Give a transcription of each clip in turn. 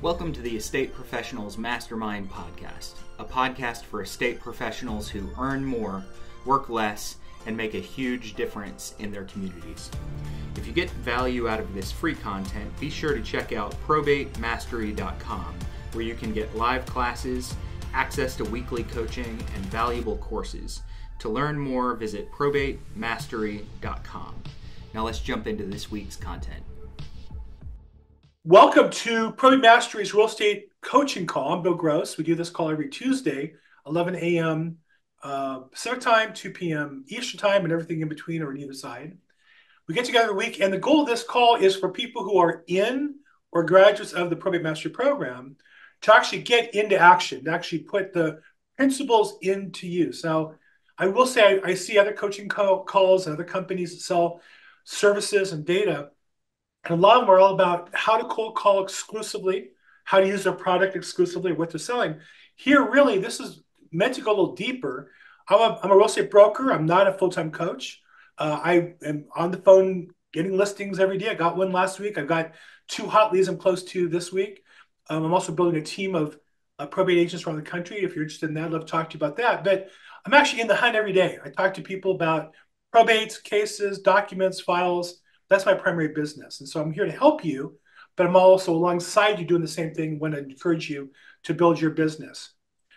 Welcome to the Estate Professionals Mastermind Podcast, a podcast for estate professionals who earn more, work less, and make a huge difference in their communities. If you get value out of this free content, be sure to check out probatemastery.com, where you can get live classes, access to weekly coaching, and valuable courses. To learn more, visit probatemastery.com. Now let's jump into this week's content. Welcome to Probate Mastery's Real Estate Coaching Call. I'm Bill Gross. We do this call every Tuesday, 11 a.m. Pacific Time, 2 p.m. Eastern Time, and everything in between or on either side. We get together a week, and the goal of this call is for people who are in or graduates of the Probate Mastery program to actually get into action, to actually put the principles into use. Now, I will say I see other coaching calls and other companies that sell services and data. And a lot of them are all about how to cold call exclusively, how to use their product exclusively, what they're selling. Here, really, this is meant to go a little deeper. I'm a real estate broker. I'm not a full-time coach. I am on the phone getting listings every day. I got one last week. I've got 2 hot leads I'm close to this week. I'm also building a team of probate agents around the country. If you're interested in that, I'd love to talk to you about that. But I'm actually in the hunt every day. I talk to people about probates, cases, documents, files. That's my primary business. And so I'm here to help you, but I'm also alongside you doing the same thing when I encourage you to build your business.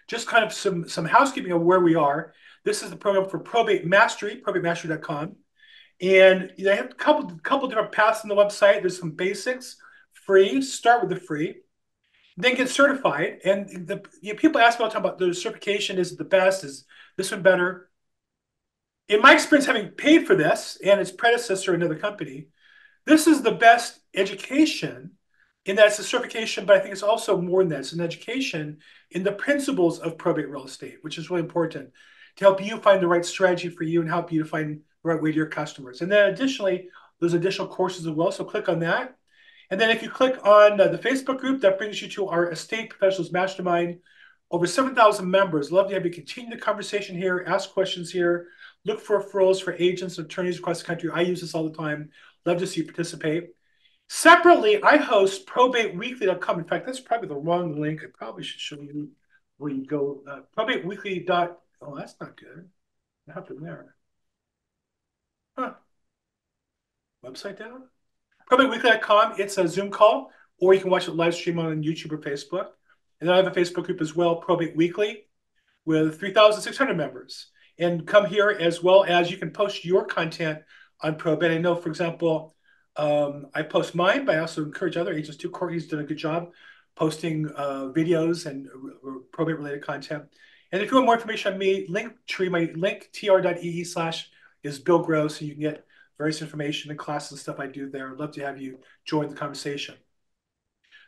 Just kind of some housekeeping of where we are. This is the program for Probate Mastery, probatemastery.com. And they have a couple different paths on the website. There's some basics, free, start with the free, then get certified. And people ask me all the time about the certification. Is it the best? Is this one better? In my experience, having paid for this and its predecessor, another company, this is the best education in that it's a certification, but I think it's also more than that. It's an education in the principles of probate real estate, which is really important to help you find the right strategy for you and help you to find the right way to your customers. And then additionally, there's additional courses as well, so click on that. And then if you click on the Facebook group, that brings you to our Estate Professionals Mastermind. Over 7,000 members. Love to have you continue the conversation here, ask questions here, look for referrals for agents and attorneys across the country. I use this all the time. Love to see you participate. Separately, I host probateweekly.com. In fact, that's probably the wrong link. I probably should show you where you go. Probateweekly. Oh, that's not good. What happened there? Huh. Website down? Probateweekly.com. It's a Zoom call, or you can watch it live stream on YouTube or Facebook. And then I have a Facebook group as well, Probate Weekly, with 3,600 members. And come here as well as you can post your content on probate. I know, for example, I post mine, but I also encourage other agents too. Courtney's done a good job posting videos and probate-related content. And if you want more information on me, Linktree, my link, tr.ee/is Bill Gross, so you can get various information and classes and stuff I do there. I'd love to have you join the conversation.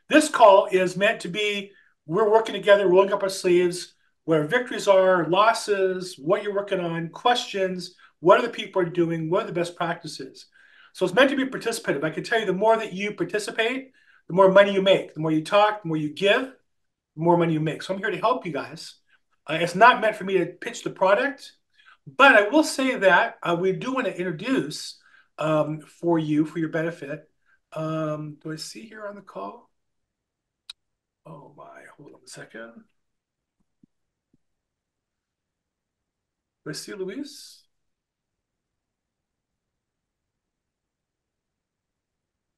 This call is meant to be, we're working together, rolling up our sleeves, where victories are, losses, what you're working on, questions, what other people are doing, what are the best practices. So it's meant to be participative. I can tell you the more that you participate, the more money you make. The more you talk, the more you give, the more money you make. So I'm here to help you guys. It's not meant for me to pitch the product, but I will say that we do want to introduce for you, for your benefit. Do I see here on the call? Oh my, hold on a second. Do I see Luis?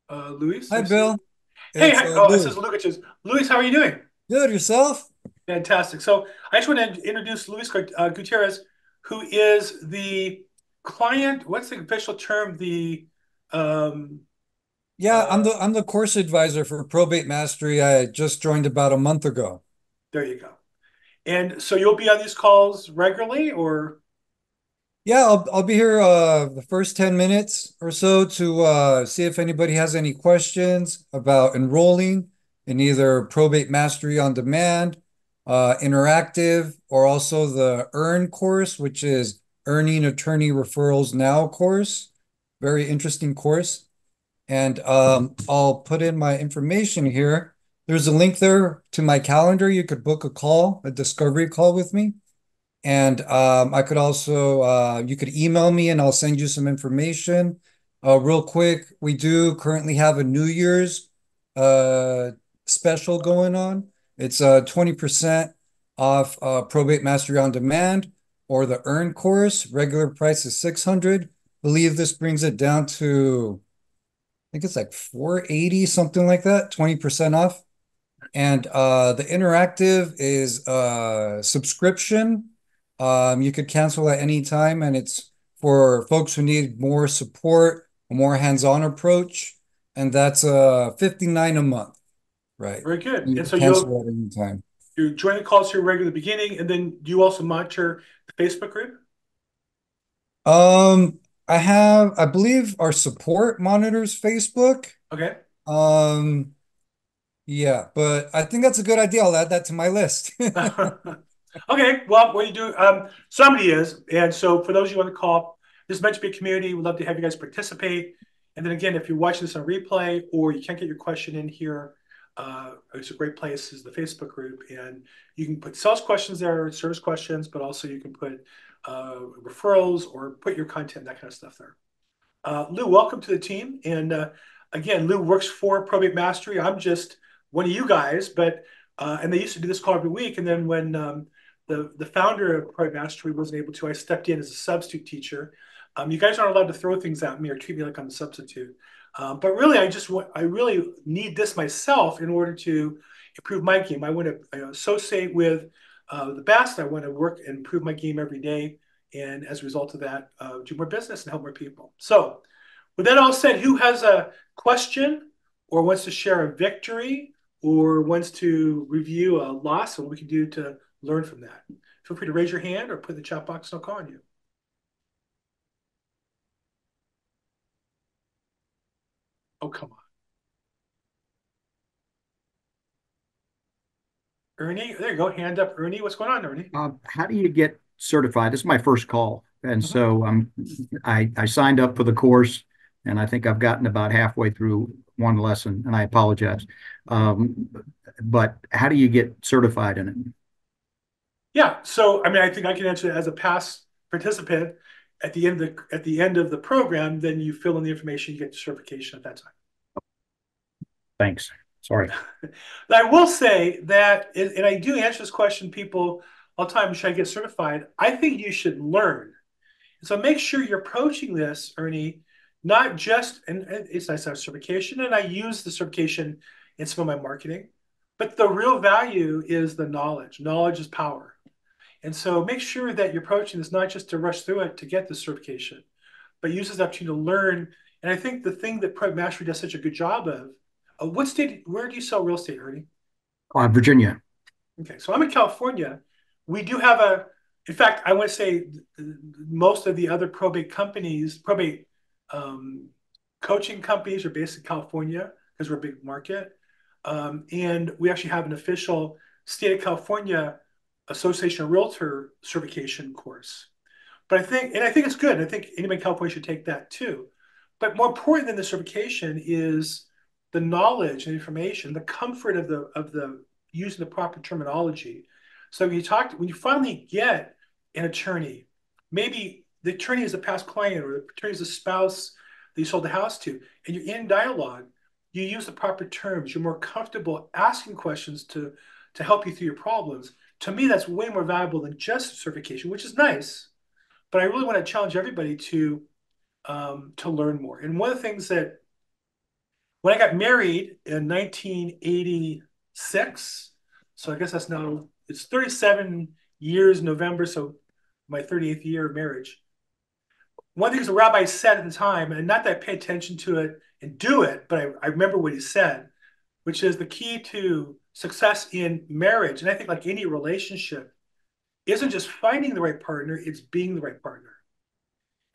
Luis? Hi, Bill. Hey, It's hi. Oh, it Lou. says Lucas. Luis, how are you doing? Good, yourself? Fantastic. So I just want to introduce Luis Gutierrez, who is the client. What's the official term? Yeah, I'm the course advisor for Probate Mastery. I just joined about a month ago. There you go. And so you'll be on these calls regularly, or? Yeah, I'll be here the first 10 minutes or so to see if anybody has any questions about enrolling in either Probate Mastery on Demand, Interactive, or also the Earn course, which is Earning Attorney Referrals Now course. Very interesting course. And I'll put in my information here. There's a link there to my calendar. You could book a call, a discovery call with me. And I could also, you could email me and I'll send you some information. Real quick, we do currently have a New Year's special going on. It's 20% off Probate Mastery on Demand or the Earn course. Regular price is 600. Believe this brings it down to, I think it's like 480, something like that, 20% off. And the interactive is subscription. You could cancel at any time, and it's for folks who need more support, a more hands-on approach, and that's 59 a month, right? Very good. You And can so cancel at any time. you join the calls here regular at the beginning, and then do you also monitor the Facebook group? Um, I believe our support monitors Facebook. Okay. Um, yeah, but I think that's a good idea. I'll add that to my list. Okay, well, what you do, somebody is, and so for those of you on the call, this is meant to be a community. We'd love to have you guys participate. And then again, if you're watching this on replay or you can't get your question in here, it's a great place is the Facebook group, and you can put sales questions there, service questions, but also you can put referrals or put your content, that kind of stuff there. Lou, welcome to the team. And again, Lou works for Probate Mastery. I'm just one of you guys, but and they used to do this call every week. And then when the founder of Probate Mastery wasn't able to, I stepped in as a substitute teacher. You guys aren't allowed to throw things at me or treat me like I'm a substitute. But really, I really need this myself in order to improve my game. I want to associate with the best. I want to work and improve my game every day. And as a result of that, do more business and help more people. So with that all said, who has a question or wants to share a victory or wants to review a loss and what we can do to learn from that? Feel free to raise your hand or put in the chat box and I'll call on you. Oh, come on. Ernie, there you go. Hand up, Ernie. What's going on, Ernie? How do you get certified? This is my first call, and Mhm. so I signed up for the course, and I think I've gotten about halfway through one lesson, and I apologize. But how do you get certified in it? Yeah. So, I mean, I think I can answer that as a past participant. At the end of the program, then you fill in the information, you get the certification at that time. Thanks. Sorry. I will say that, and I do answer this question, people all the time, should I get certified? I think you should learn. So make sure you're approaching this, Ernie, not just, and it's nice to have certification, and I use the certification in some of my marketing, but the real value is the knowledge. Knowledge is power. And so make sure that you're approaching this not just to rush through it to get the certification, but use this opportunity to learn. And I think the thing that Probate Mastery does such a good job of, what state, where do you sell real estate, Ernie? Virginia. Okay, so I'm in California. We do have in fact, I want to say most of the other probate companies, probate coaching companies are based in California because we're a big market. And we actually have an official state of California Association of Realtor certification course. But I think it's good. I think anybody in California should take that too. But more important than the certification is the knowledge and information, the comfort of the using the proper terminology. So when you finally get an attorney, maybe the attorney is a past client or the attorney is a spouse that you sold the house to, and you're in dialogue, you use the proper terms, you're more comfortable asking questions to help you through your problems. To me, that's way more valuable than just certification, which is nice. But I really want to challenge everybody to learn more. And one of the things that when I got married in 1986, so I guess it's 37 years November, so my 38th year of marriage. One of the things the rabbi said at the time, and not that I pay attention to it and do it, but I remember what he said, which is the key to success in marriage, and I think like any relationship, isn't just finding the right partner, it's being the right partner.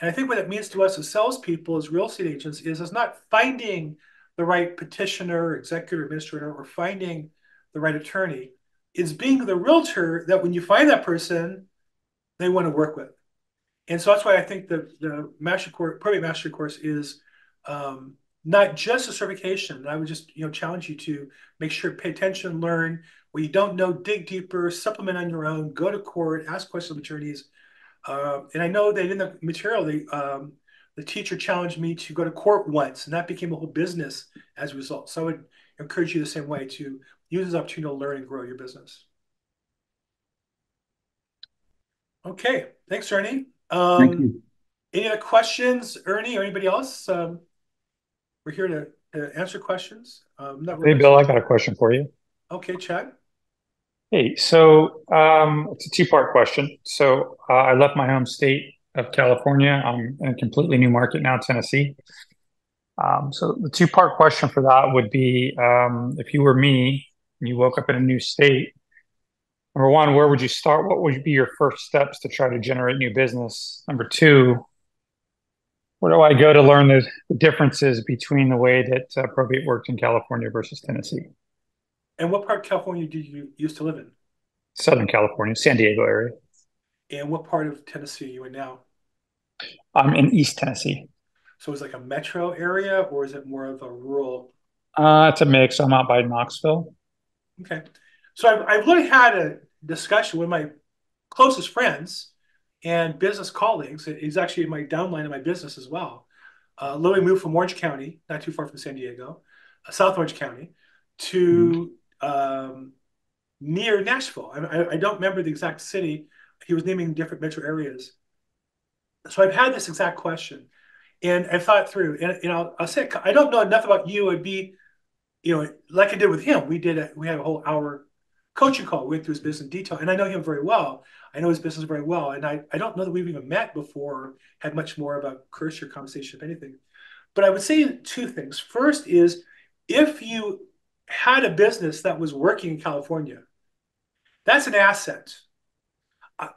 And I think what it means to us as salespeople, as real estate agents, is it's not finding the right petitioner, executive administrator, or finding the right attorney. It's being the realtor that when you find that person, they want to work with. And so that's why I think the Probate Mastery course is not just a certification. I would just challenge you to make sure, pay attention, learn. Where you don't know, dig deeper, supplement on your own, go to court, ask questions of attorneys. And I know that in the material, the teacher challenged me to go to court once, and that became a whole business as a result. So I would encourage you the same way to use this opportunity to learn and grow your business. Okay, thanks, Ernie. Thank you. Any other questions, Ernie, or anybody else? We're here to answer questions. Hey, Bill, I got a question for you. Okay, Chad. Hey, so it's a two-part question. So I left my home state of California. I'm in a completely new market now, Tennessee. So the two-part question for that would be, if you were me and you woke up in a new state, number one, where would you start? What would be your first steps to try to generate new business? Number two, where do I go to learn the differences between the way that probate worked in California versus Tennessee? And what part of California did you used to live in? Southern California, San Diego area. And what part of Tennessee are you in now? I'm in East Tennessee. So it's like a metro area, or is it more of a rural? It's a mix. I'm out by Knoxville. Okay. So I've literally had a discussion with my closest friends and business colleagues. He's actually my downline in my business as well. Literally moved from Orange County, not too far from San Diego, South Orange County, to near Nashville. I don't remember the exact city. He was naming different metro areas. So I've had this exact question, and I thought through. And I'll say I don't know enough about you. It'd be, like I did with him. We had a whole hour coaching call. We went through his business in detail, and I know him very well. I know his business very well, and I don't know that we've even met before. Had much more of a cursory conversation, if anything. But I would say two things. First is, if you had a business that was working in California, that's an asset.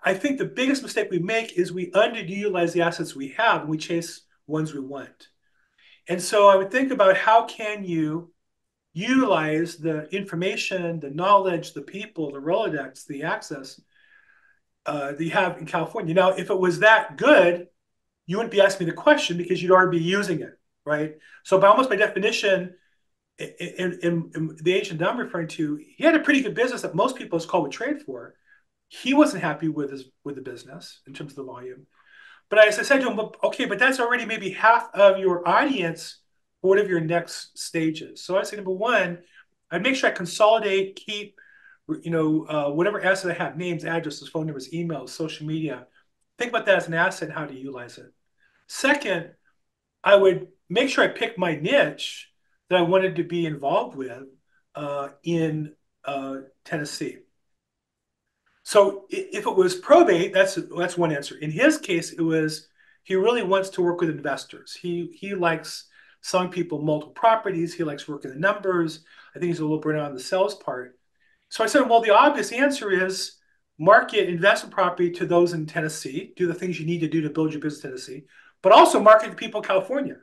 I think the biggest mistake we make is we underutilize the assets we have and we chase ones we want. And so I would think about, how can you utilize the information, the knowledge, the people, the Rolodex, the access that you have in California. Now, if it was that good, you wouldn't be asking me the question because you'd already be using it, right? So by definition, in the agent that I'm referring to, he had a pretty good business that most people his call would trade for. He wasn't happy with the business in terms of the volume. But as I said to him, okay, but that's already maybe half of your audience for whatever your next stage is. So I say, number one, I'd make sure I consolidate, keep, whatever asset I have, names, addresses, phone numbers, emails, social media. Think about that as an asset and how to utilize it. Second, I would make sure I pick my niche that I wanted to be involved with in Tennessee. So if it was probate, that's one answer. In his case, it was he really wants to work with investors. He likes selling people multiple properties. He likes working the numbers. I think he's a little burnt out on the sales part. So I said, well, the obvious answer is market investment property to those in Tennessee. Do the things you need to do to build your business in Tennessee, but also market to people in California.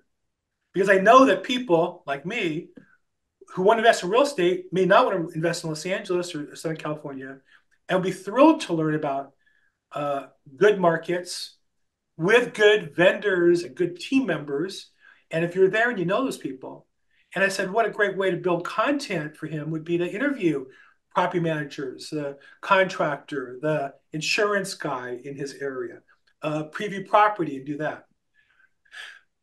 Because I know that people like me who want to invest in real estate may not want to invest in Los Angeles or Southern California, and will be thrilled to learn about good markets with good vendors and good team members. And if you're there and you know those people. And I said, what a great way to build content for him would be to interview property managers, the contractor, the insurance guy in his area, preview property and do that.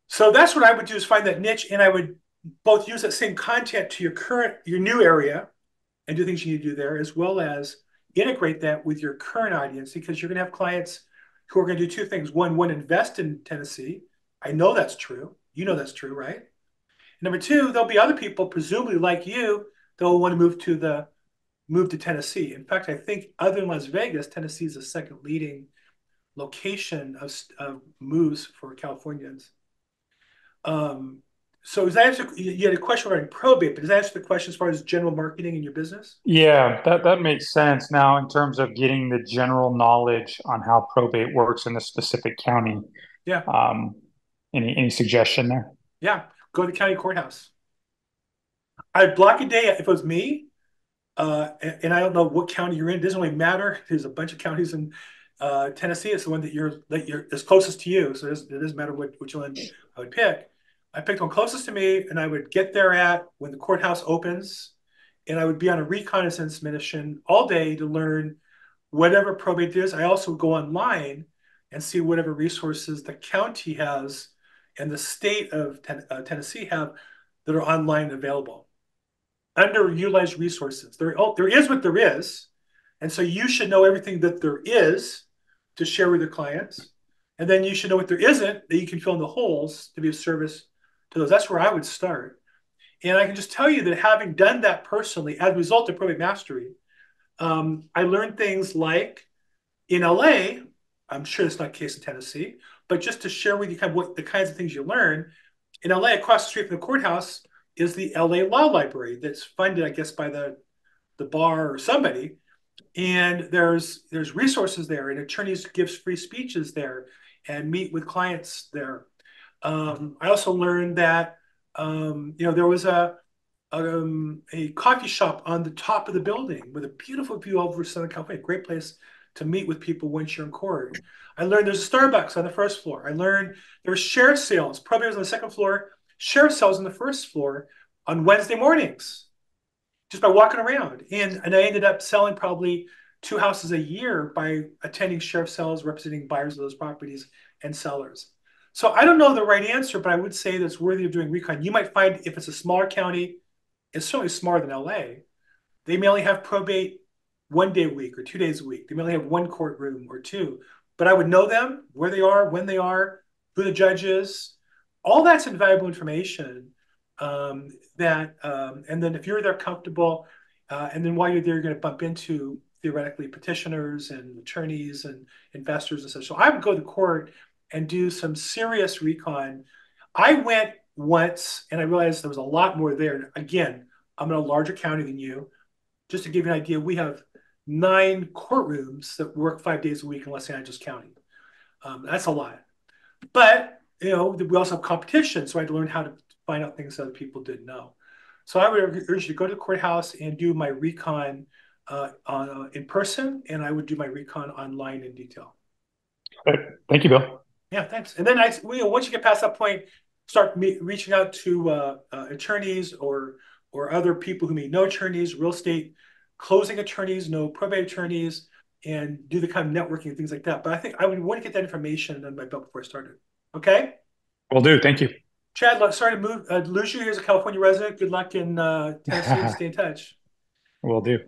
So that's what I would do, is find that niche, and I would both use that same content to your new area and do things you need to do there, as well as integrate that with your current audience, because you're going to have clients who are going to do two things. One, invest in Tennessee. I know that's true. You know that's true, right? Number two, there'll be other people, presumably like you, that will want to move to Tennessee. In fact, I think other than Las Vegas, Tennessee is the second leading location of moves for Californians. So does that answer, you had a question regarding probate, but does that answer the question as far as general marketing in your business? Yeah, that makes sense. Now, in terms of getting the general knowledge on how probate works in the specific county, Yeah. Any suggestion there? Yeah. Go to the county courthouse. I'd block a day if it was me. And I don't know what county you're in. It doesn't really matter. There's a bunch of counties in Tennessee. It's the one that you're is closest to you. So it doesn't matter which one I would pick. I picked one closest to me, and I would get there at when the courthouse opens, and I would be on a reconnaissance mission all day to learn whatever probate is. I also would go online and see whatever resources the county has and the state of Tennessee have that are online available. underutilized resources. There is what there is. And so you should know everything that there is to share with your clients. And then you should know what there isn't that you can fill in the holes to be of service to those. That's where I would start. And I can just tell you that having done that personally, as a result of probate mastery, I learned things like in LA, I'm sure it's not the case in Tennessee, but just to share with you kind of what the kinds of things you learn, in LA, across the street from the courthouse is the LA Law Library that's funded, I guess, by the bar or somebody. And there's resources there, and attorneys gives free speeches there and meet with clients there. I also learned that there was a coffee shop on the top of the building with a beautiful view over Southern California. Great place to meet with people once you're in court. I learned there's a Starbucks on the first floor. I learned there were share sales. Probate was on the second floor, share sales on the first floor on Wednesday mornings, just by walking around. And I ended up selling probably 2 houses a year by attending share sales, representing buyers of those properties and sellers. So I don't know the right answer, but I would say that's worthy of doing recon. You might find if it's a smaller county, it's certainly smaller than LA. They may only have probate 1 day a week or 2 days a week. They may only have one courtroom or two. But I would know them, where they are, when they are, who the judge is. All that's invaluable information. And then if you're there comfortable, and then while you're there, you're going to bump into theoretically petitioners and attorneys and investors and such. So I would go to court and do some serious recon. I went once and I realized there was a lot more there. And again, I'm in a larger county than you. Just to give you an idea, we have 9 courtrooms that work 5 days a week in Los Angeles County. That's a lot. But, we also have competition. So I had to learn how to find out things that other people didn't know. So I would urge you to go to the courthouse and do my recon in person, and I would do my recon online in detail. Okay. Thank you, Bill. Yeah, thanks. And then once you get past that point, start reaching out to attorneys or other people who may know attorneys, real estate closing attorneys, know probate attorneys, and do the kind of networking and things like that. But I think I would want to get that information on my belt before I started. Okay? Will do. Thank you. Chad, sorry to lose you. Here's a California resident. Good luck in Tennessee. Stay in touch. Will do.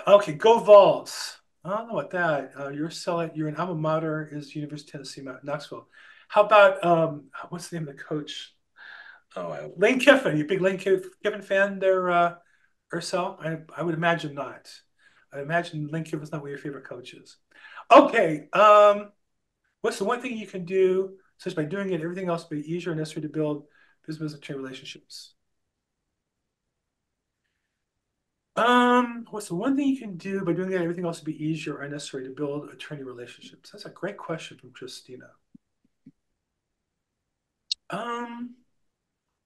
Okay, go Vols. I don't know about that. You're an alma mater is University of Tennessee, Knoxville. How about what's the name of the coach? Oh, Lane Kiffin. You a big Lane Kiffin fan there, Ursel? I would imagine not. I imagine Lane Kiffin's not one of your favorite coaches. Okay. What's the one thing you can do, such by doing it, everything else will be easier and necessary to build business and trade relationships? What's the one thing you can do by doing that? Everything else will be easier or necessary to build attorney relationships. That's a great question from Christina.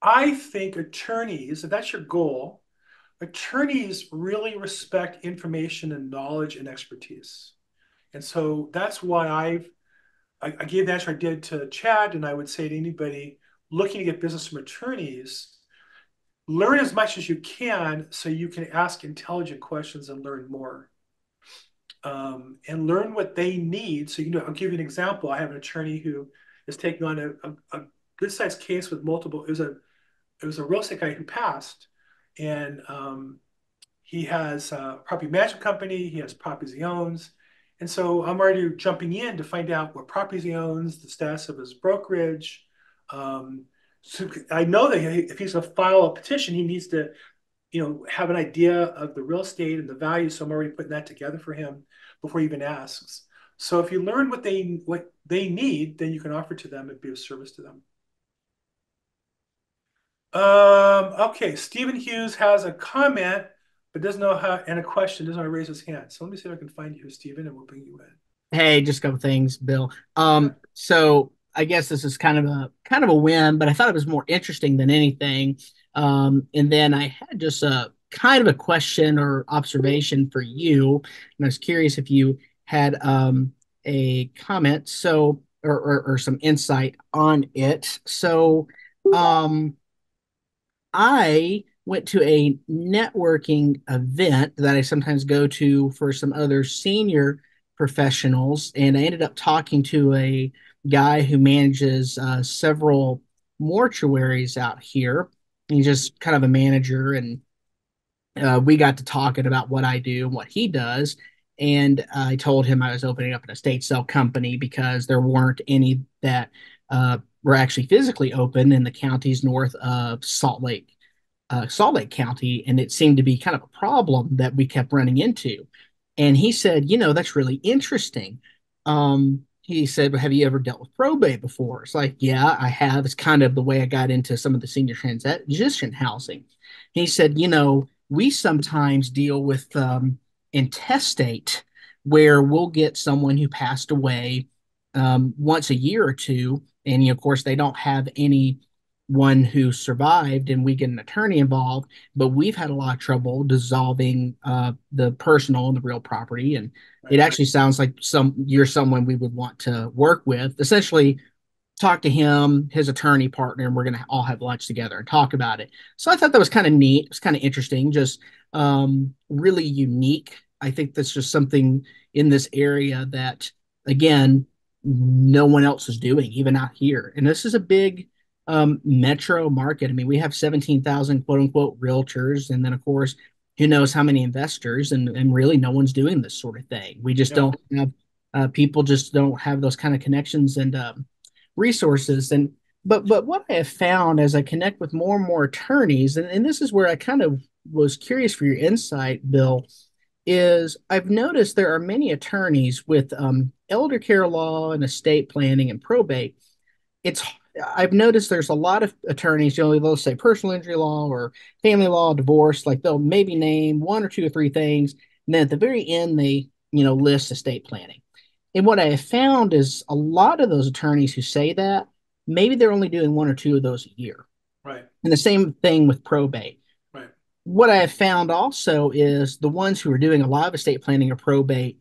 I think attorneys, if that's your goal, attorneys really respect information and knowledge and expertise. And so that's why I gave the answer I did to Chad, and I would say to anybody looking to get business from attorneys, learn as much as you can so you can ask intelligent questions and learn more. And learn what they need. So, I'll give you an example. I have an attorney who is taking on a good-sized case with multiple. It was a real estate guy who passed, and he has a property management company. He has properties he owns. And so I'm already jumping in to find out what properties he owns, the status of his brokerage. So I know that if he's going to file a petition, he needs to, have an idea of the real estate and the value. So I'm already putting that together for him before he even asks. So if you learn what they need, then you can offer to them and be of service to them. Okay, Stephen Hughes has a comment, but doesn't know how, and a question, doesn't want to raise his hand. So let me see if I can find you, Stephen, and we'll bring you in. Hey, just a couple things, Bill. So I guess this is kind of a win, but I thought it was more interesting than anything. And then I had just a kind of a question or observation for you, and I was curious if you had a comment, or some insight on it. So I went to a networking event that I sometimes go to for some other senior professionals, and I ended up talking to a guy who manages several mortuaries out here. He's just kind of a manager, and we got to talking about what I do and what he does. And I told him I was opening up an estate sale company because there weren't any that were actually physically open in the counties north of Salt Lake County, and it seemed to be kind of a problem that we kept running into. And he said, that's really interesting. He said, well, have you ever dealt with probate before? It's like, yeah, I have. It's kind of the way I got into some of the senior transition housing. He said, we sometimes deal with intestate, where we'll get someone who passed away once a year or two, and of course they don't have anyone who survived, and we get an attorney involved. But we've had a lot of trouble dissolving the personal and the real property, and it actually sounds like you're someone we would want to work with. Essentially, talk to him, his attorney partner, and we're going to all have lunch together and talk about it. So I thought that was kind of neat. It was kind of interesting, just really unique. I think that's just something in this area that, again, no one else is doing, even out here. And this is a big metro market. I mean, we have 17,000 quote unquote realtors. And then, of course, who knows how many investors, and really no one's doing this sort of thing. We just don't have, people just don't have those kind of connections and resources. And but what I have found as I connect with more and more attorneys, and this is where I kind of was curious for your insight, Bill, is I've noticed there are many attorneys with elder care law and estate planning and probate. It's I've noticed there's a lot of attorneys, they'll say personal injury law or family law, divorce, like they'll maybe name one or two or three things, and then at the very end they list estate planning. And what I have found is a lot of those attorneys who say that, maybe they're only doing one or two of those a year. Right. And the same thing with probate. Right. What I have found also is the ones who are doing a lot of estate planning or probate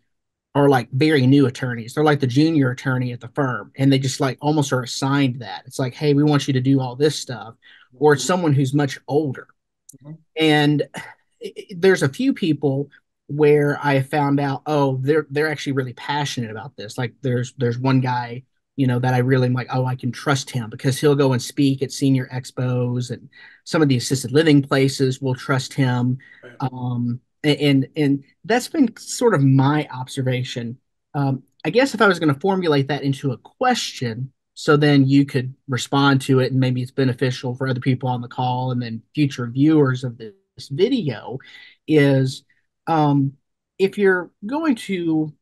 are like very new attorneys. They're like the junior attorney at the firm, and they just like almost are assigned that. It's like, hey, we want you to do all this stuff. Or it's someone who's much older. Mm-hmm. And there's a few people where I found out, oh, they're actually really passionate about this. Like there's one guy, that I really am like, oh, I can trust him because he'll go and speak at senior expos, and some of the assisted living places will trust him. Right. And that's been sort of my observation. I guess if I was going to formulate that into a question, so then you could respond to it, and maybe it's beneficial for other people on the call and then future viewers of this video, is if you're going to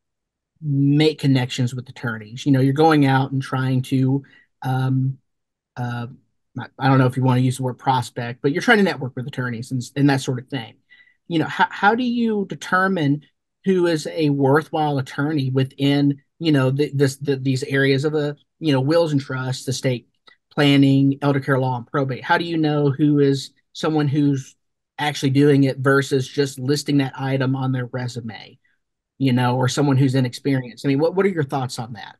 make connections with attorneys, you're going out and trying to, um, uh, I don't know if you want to use the word prospect, but you're trying to network with attorneys and that sort of thing. How do you determine who is a worthwhile attorney within, these areas of wills and trusts, estate planning, elder care law, and probate? How do you know who is someone who's actually doing it versus just listing that item on their resume, or someone who's inexperienced? I mean, what are your thoughts on that?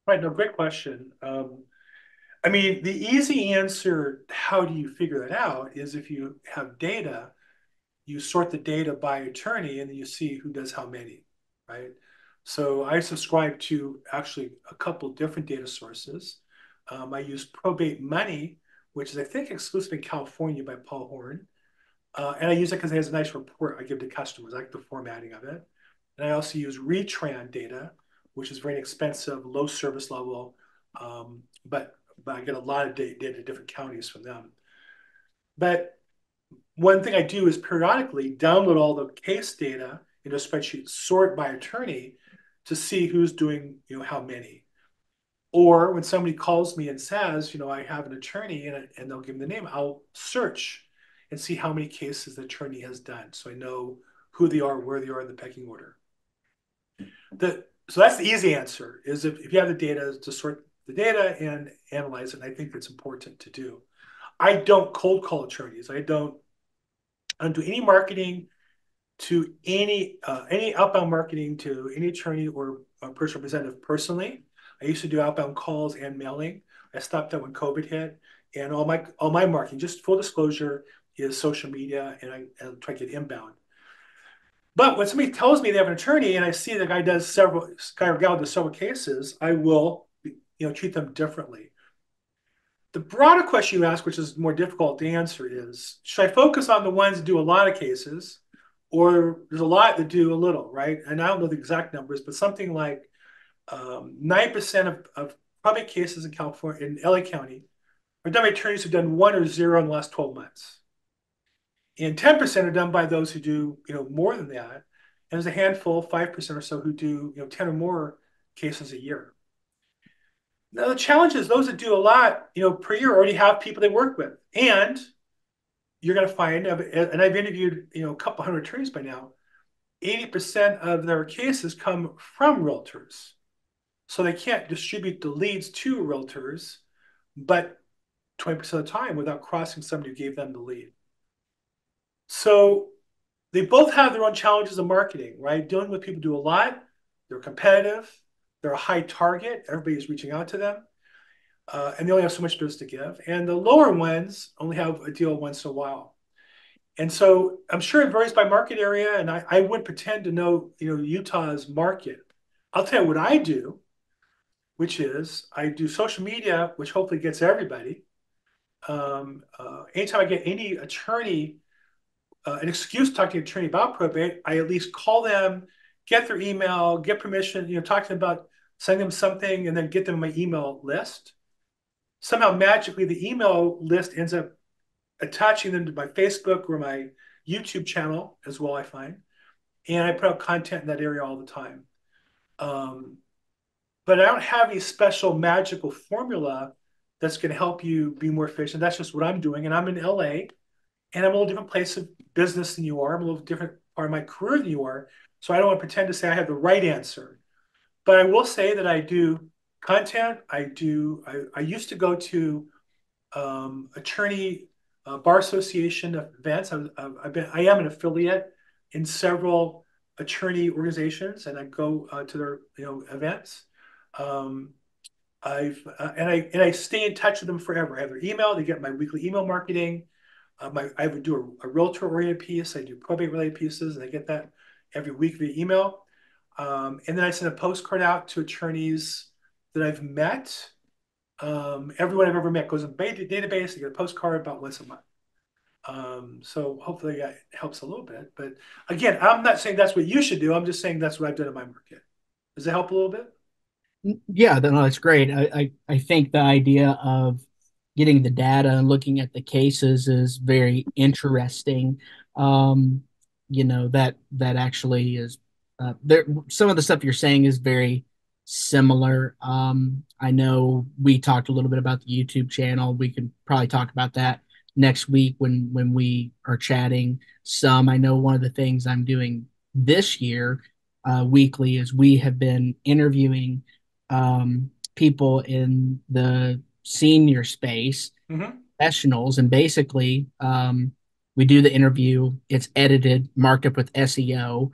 Right. No, great question. I mean, the easy answer, how do you figure that out, is if you have data, you sort the data by attorney, and then you see who does how many, right? So I subscribe to actually a couple different data sources. I use Probate Money, which is, I think, exclusive in California by Paul Horn. And I use it because it has a nice report I give to customers. I like the formatting of it. And I also use Retran data, which is very inexpensive, low service level, but I get a lot of data in different counties from them. But one thing I do is periodically download all the case data into a spreadsheet, sort by attorney to see who's doing, how many. Or when somebody calls me and says, I have an attorney, and they'll give me the name, I'll search and see how many cases the attorney has done, so I know who they are, where they are in the pecking order. So that's the easy answer, is if you have the data, to sort the data and analyze it. And I think it's important to do. I don't cold call attorneys. I don't do any marketing to any outbound marketing to any attorney or personal representative personally. I used to do outbound calls and mailing. I stopped that when COVID hit, and all my marketing, just full disclosure, is social media, and I try to get inbound. But when somebody tells me they have an attorney, and I see the guy or gal does several cases, I will treat them differently. The broader question you ask, which is more difficult to answer, is should I focus on the ones that do a lot of cases, or there's a lot that do a little, right? And I don't know the exact numbers, but something like 9% of probate cases in California, in LA County, are done by attorneys who've done 1 or 0 in the last 12 months. And 10% are done by those who do, more than that. And there's a handful, 5% or so, who do, 10 or more cases a year. Now, the challenge is those that do a lot, per year already have people they work with. And you're going to find, and I've interviewed, a couple hundred attorneys by now, 80% of their cases come from realtors. So they can't distribute the leads to realtors, but 20% of the time without crossing somebody who gave them the lead. So they both have their own challenges of marketing, right? Dealing with people who do a lot, they're competitive, they're a high target, everybody's reaching out to them, and they only have so much business to give. And the lower ones only have a deal once in a while. And so I'm sure it varies by market area, and I wouldn't pretend to know, Utah's market. I'll tell you what I do, which is I do social media, which hopefully gets everybody. Anytime I get any attorney, an excuse to talk to an attorney about probate, I at least call them, get their email, get permission, talk to them about sending them something, and then get them on my email list. Somehow magically the email list ends up attaching them to my Facebook or my YouTube channel as well, I find. And I put out content in that area all the time. But I don't have a special magical formula that's going to help you be more efficient. That's just what I'm doing. And I'm in LA, and I'm a little different place of business than you are. I'm a little different part of my career than you are. So I don't want to pretend to say I have the right answer. But I will say that I do content. I used to go to attorney bar association events. I am an affiliate in several attorney organizations, and I go to their events. I stay in touch with them forever. I have their email. They get my weekly email marketing. I would do a realtor-oriented piece. I do probate-related pieces, and I get that every week via email. And then I send a postcard out to attorneys that I've met. Everyone I've ever met goes in the database. I get a postcard about once a month. So hopefully that helps a little bit. But again, I'm not saying that's what you should do. I'm just saying that's what I've done in my market. Does that help a little bit? Yeah, no, that's great. I think the idea of getting the data and looking at the cases is very interesting. That actually is there. Some of the stuff you're saying is very similar. I know we talked a little bit about the YouTube channel. We could probably talk about that next week when we are chatting some. I know one of the things I'm doing this year weekly is we have been interviewing people in the senior space, professionals, and basically we do the interview. It's edited, marked up with SEO,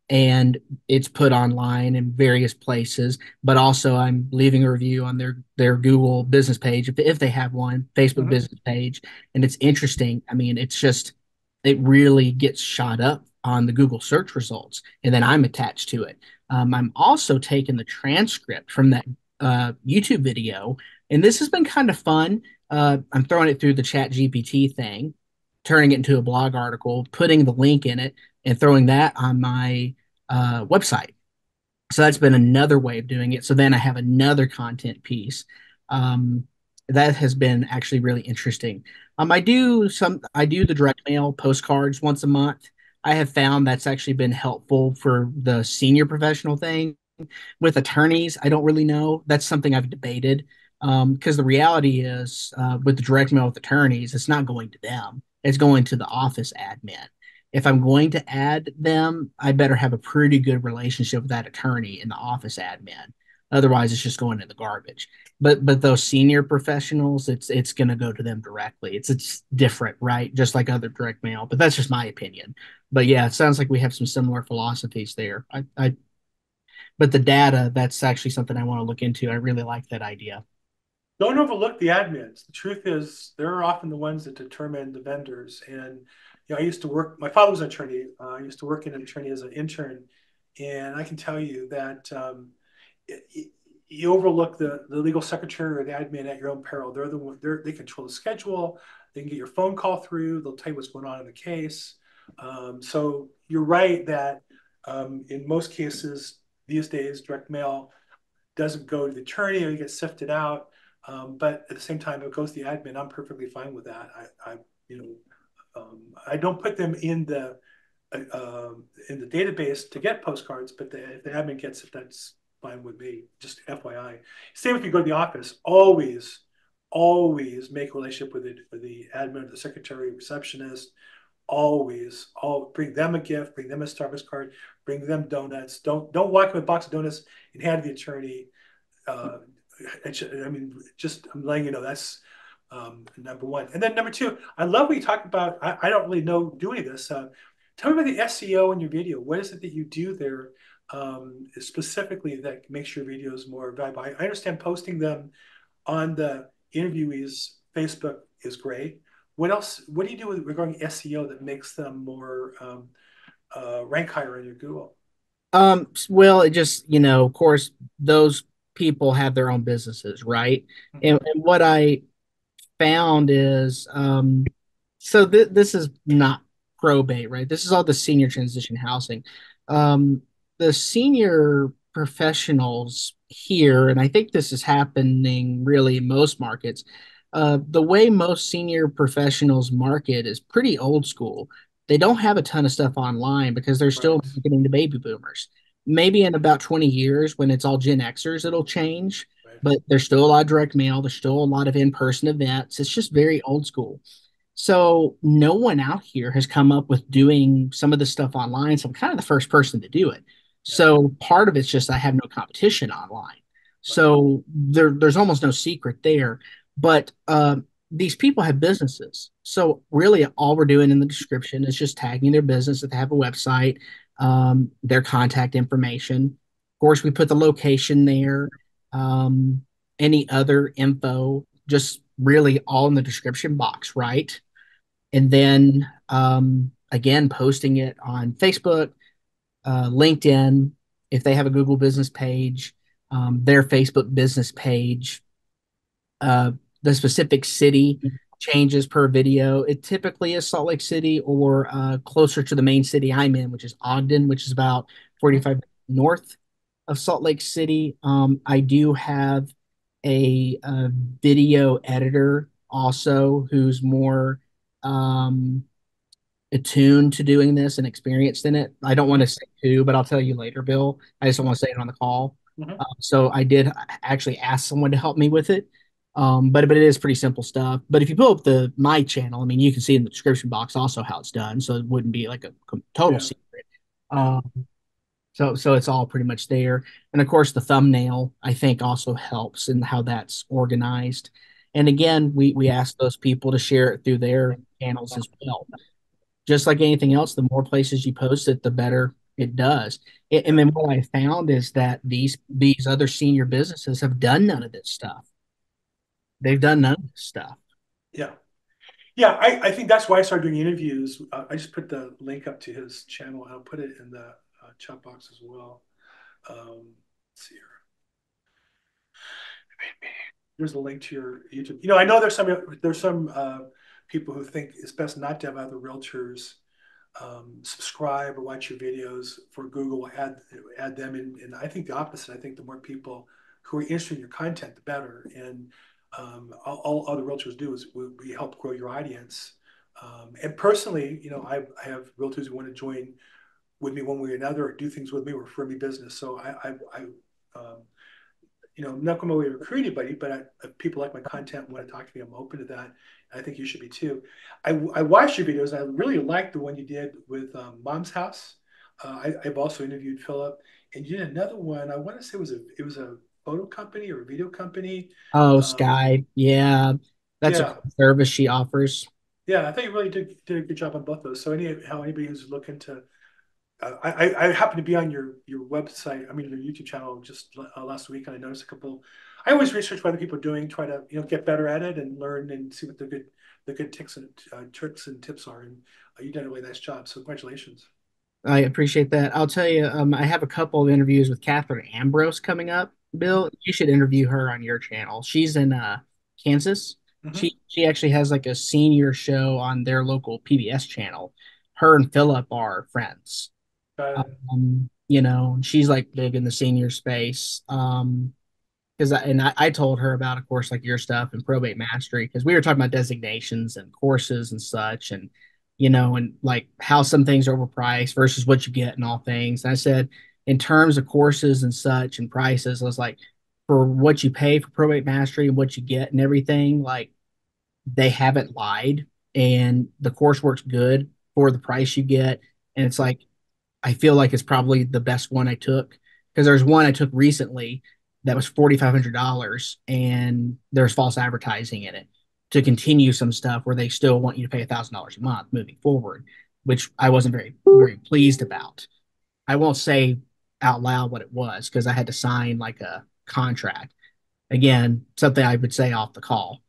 and it's put online in various places. But also, I'm leaving a review on their Google business page if they have one, Facebook business page, and it's interesting. I mean, it really gets shot up on the Google search results, and then I'm attached to it. I'm also taking the transcript from that YouTube video, and this has been kind of fun. I'm throwing it through the Chat GPT thing, turning it into a blog article, putting the link in it, and throwing that on my website. So that's been another way of doing it. So then I have another content piece. That has been actually really interesting. I do the direct mail postcards once a month. I have found that's actually been helpful for the senior professional thing. With attorneys, I don't really know. That's something I've debated because the reality is with the direct mail with attorneys, it's not going to them. It's going to the office admin. If I'm going to add them, I better have a pretty good relationship with that attorney and the office admin. Otherwise, it's just going in the garbage. But those senior professionals, it's going to go to them directly. It's different, right? Just like other direct mail. But that's just my opinion. But yeah, it sounds like we have some similar philosophies there. But the data, that's actually something I want to look into. I really like that idea. Don't overlook the admins. The truth is, they're often the ones that determine the vendors. And I used to work. My father was an attorney. I used to work in an attorney as an intern, and I can tell you that you overlook the legal secretary or the admin at your own peril. They're the one, they control the schedule. They can get your phone call through. They'll tell you what's going on in the case. So you're right that in most cases these days, direct mail doesn't go to the attorney or you get sifted out. But at the same time, if it goes to the admin, I'm perfectly fine with that. You know, I don't put them in the database to get postcards, but if the admin gets it, that's fine with me. Just FYI. Same if you go to the office. Always make a relationship with the admin, the secretary, receptionist. Always, bring them a gift, bring them a Starbucks card, bring them donuts. Don't walk with a box of donuts and hand to the attorney. Uh, I mean, just I'm letting you know that's number one. And then number two, I love what you talk about. I don't really know doing this. Tell me about the SEO in your video. What is it that you do there specifically that makes your videos more valuable? I understand posting them on the interviewee's Facebook is great. What else? What do you do regarding SEO that makes them more rank higher in your Google? Well, it just, of course, those people have their own businesses, right? And what I found is, so this is not probate, right? This is all the senior transition housing. Um, the senior professionals here, and I think this is happening really in most markets, the way most senior professionals market is pretty old school. They don't have a ton of stuff online because they're still Right. marketing to baby boomers. Maybe in about 20 years, when it's all Gen Xers, it'll change, Right. but there's still a lot of direct mail. There's still a lot of in-person events. It's just very old school. So no one out here has come up with doing some of this stuff online. So I'm kind of the first person to do it. Yeah. So part of it's just I have no competition online. Right. So there's almost no secret there. But these people have businesses. So really all we're doing in the description is just tagging their business if they have a website, their contact information. Of course, we put the location there, um, any other info, just really all in the description box, right? And then again, posting it on Facebook, LinkedIn, if they have a Google business page, their Facebook business page, uh, the specific city changes per video. It typically is Salt Lake City or closer to the main city I'm in, which is Ogden, which is about 45 north of Salt Lake City. I do have a video editor also who's more um, attuned to doing this and experienced in it. I don't want to say who, but I'll tell you later, Bill. I just don't want to say it on the call. Mhm. So I did actually ask someone to help me with it. But it is pretty simple stuff. But if you pull up my channel, I mean, you can see in the description box also how it's done, so it wouldn't be like a total Yeah. secret. Yeah. So it's all pretty much there. And of course, the thumbnail I think also helps in how that's organized. And again, we ask those people to share it through their channels as well. Just like anything else, the more places you post it, the better it does. And then what I found is that these other senior businesses have done none of this stuff. They've done none of this stuff. Yeah. Yeah, I think that's why I started doing interviews. I just put the link up to his channel. I'll put it in the chat box as well. Let's see here. There's a link to your YouTube. I know there's some people who think it's best not to have other realtors subscribe or watch your videos for Google. Add them in, and I think the opposite. I think the more people who are interested in your content, the better. And all other realtors do is we help grow your audience. And personally, I have realtors who want to join with me one way or another, or do things with me, or refer me business. So I'm not going to way to recruit anybody, but if people like my content and want to talk to me, I'm open to that. I think you should be too. I watched your videos. I really liked the one you did with Mom's House. I've also interviewed Philip, and you did another one. I want to say it was a photo company or a video company. Oh, Sky. Yeah. That's a Yeah, cool service she offers. yeah. I think you really did a good job on both those. So anybody who's looking to I happened to be on your website, I mean your YouTube channel just last week, and I noticed a couple. I always research what other people are doing, try to get better at it and learn and see what the good tricks and tips are. And you did a really nice job. So congratulations. I appreciate that. I'll tell you, I have a couple of interviews with Catherine Ambrose coming up Bill, you should interview her on your channel. She's in Kansas. Mm-hmm. She actually has like a senior show on their local PBS channel. Her and Philip are friends. She's like big in the senior space. Because I told her about, of course, like your stuff and probate mastery, because we were talking about designations and courses and such, and and like how some things are overpriced versus what you get and all things. And I said, in terms of courses and such and prices, I was like, for what you pay for probate mastery and what you get and everything, like they haven't lied, and the course works good for the price you get. And it's like I feel like it's probably the best one I took, because there's one I took recently that was $4,500 and there's false advertising in it to continue some stuff where they still want you to pay $1,000 a month moving forward, which I wasn't very pleased about. I won't say out loud what it was because I had to sign like a contract. Again, something I would say off the call.